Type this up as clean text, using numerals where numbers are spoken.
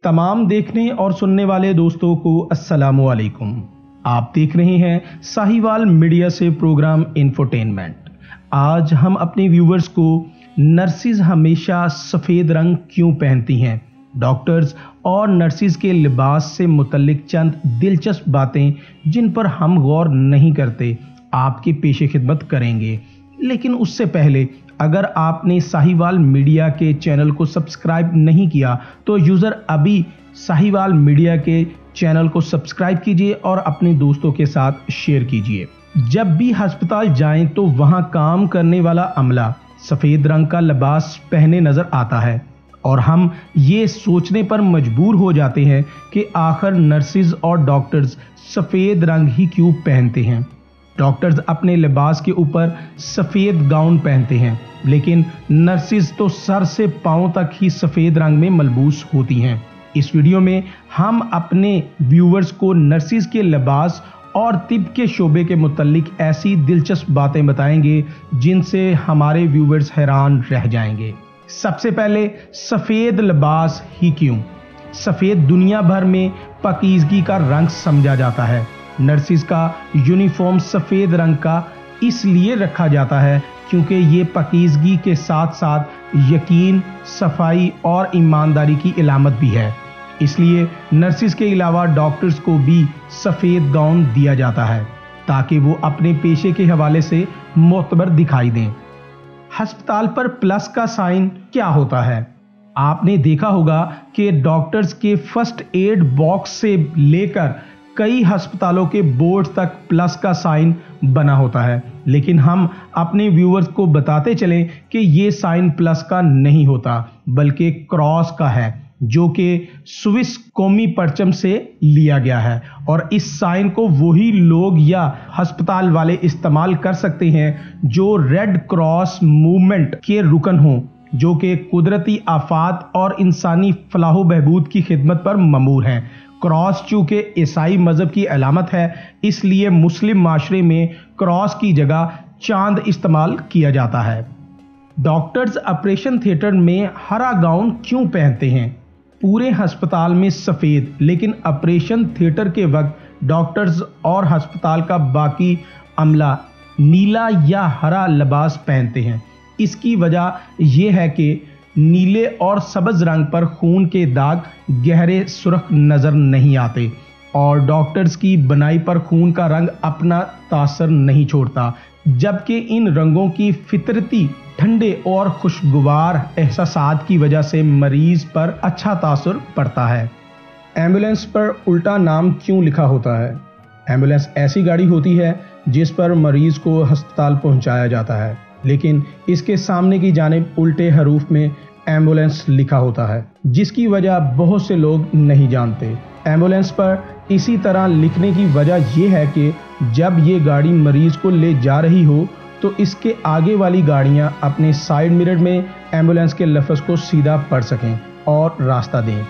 तमाम देखने और सुनने वाले दोस्तों को अस्सलामु अलैकुम। आप देख रहे हैं साहिवाल मीडिया से प्रोग्राम इंफोटेनमेंट। आज हम अपने व्यूवर्स को नर्सिस हमेशा सफ़ेद रंग क्यों पहनती हैं, डॉक्टर्स और नर्सिस के लिबास से मुतल्लिक चंद दिलचस्प बातें जिन पर हम गौर नहीं करते आपकी पेशे खिदमत करेंगे। लेकिन उससे पहले अगर आपने साहिवाल मीडिया के चैनल को सब्सक्राइब नहीं किया तो यूज़र अभी साहिवाल मीडिया के चैनल को सब्सक्राइब कीजिए और अपने दोस्तों के साथ शेयर कीजिए। जब भी अस्पताल जाएं तो वहां काम करने वाला अमला सफ़ेद रंग का लिबास पहने नज़र आता है और हम ये सोचने पर मजबूर हो जाते हैं कि आखिर नर्सिस और डॉक्टर्स सफ़ेद रंग ही क्यों पहनते हैं। डॉक्टर्स अपने लिबास के ऊपर सफ़ेद गाउन पहनते हैं, लेकिन नर्सिस तो सर से पांव तक ही सफ़ेद रंग में मलबूस होती हैं। इस वीडियो में हम अपने व्यूवर्स को नर्सिस के लिबास और तिब के शोबे के मुतल्लिक ऐसी दिलचस्प बातें बताएंगे जिनसे हमारे व्यूवर्स हैरान रह जाएंगे। सबसे पहले, सफ़ेद लिबास ही क्यों? सफ़ेद दुनिया भर में पाकीज़गी का रंग समझा जाता है। नर्सिस का यूनिफॉर्म सफ़ेद रंग का इसलिए रखा जाता है क्योंकि ये पाकीज़गी के साथ साथ यकीन, सफाई और ईमानदारी की इलामत भी है। इसलिए नर्सिस के अलावा डॉक्टर्स को भी सफ़ेद गाउन दिया जाता है ताकि वो अपने पेशे के हवाले से मोतबर दिखाई दें। अस्पताल पर प्लस का साइन क्या होता है? आपने देखा होगा कि डॉक्टर्स के फर्स्ट एड बॉक्स से लेकर कई अस्पतालों के बोर्ड तक प्लस का साइन बना होता है, लेकिन हम अपने व्यूअर्स को बताते चलें कि ये साइन प्लस का नहीं होता बल्कि क्रॉस का है, जो कि स्विस कौमी परचम से लिया गया है। और इस साइन को वही लोग या अस्पताल वाले इस्तेमाल कर सकते हैं जो रेड क्रॉस मूवमेंट के रुकन हों, जो कि कुदरती आफात और इंसानी फलाह बहबूद की खिदमत पर ममूर हैं। क्रॉस चूँकि ईसाई मज़हब की अलामत है, इसलिए मुस्लिम माशरे में क्रॉस की जगह चांद इस्तेमाल किया जाता है। डॉक्टर्स ऑपरेशन थिएटर में हरा गाउन क्यों पहनते हैं? पूरे अस्पताल में सफ़ेद, लेकिन ऑपरेशन थिएटर के वक्त डॉक्टर्स और अस्पताल का बाकी अमला नीला या हरा लिबास पहनते हैं। इसकी वजह यह है कि नीले और सब्ज़ रंग पर खून के दाग गहरे सुर्ख नज़र नहीं आते और डॉक्टर्स की बनाई पर खून का रंग अपना तासर नहीं छोड़ता, जबकि इन रंगों की फितरती ठंडे और खुशगवार एहसासात की वजह से मरीज पर अच्छा तासुर पड़ता है। एम्बुलेंस पर उल्टा नाम क्यों लिखा होता है? एम्बुलेंस ऐसी गाड़ी होती है जिस पर मरीज को अस्पताल पहुंचाया जाता है, लेकिन इसके सामने की जानिब उल्टे हरूफ में एम्बुलेंस लिखा होता है, जिसकी वजह बहुत से लोग नहीं जानते। एम्बुलेंस पर इसी तरह लिखने की वजह यह है कि जब ये गाड़ी मरीज को ले जा रही हो तो इसके आगे वाली गाड़ियां अपने साइड मिरर में एम्बुलेंस के लफ्ज़ को सीधा पढ़ सकें और रास्ता दें।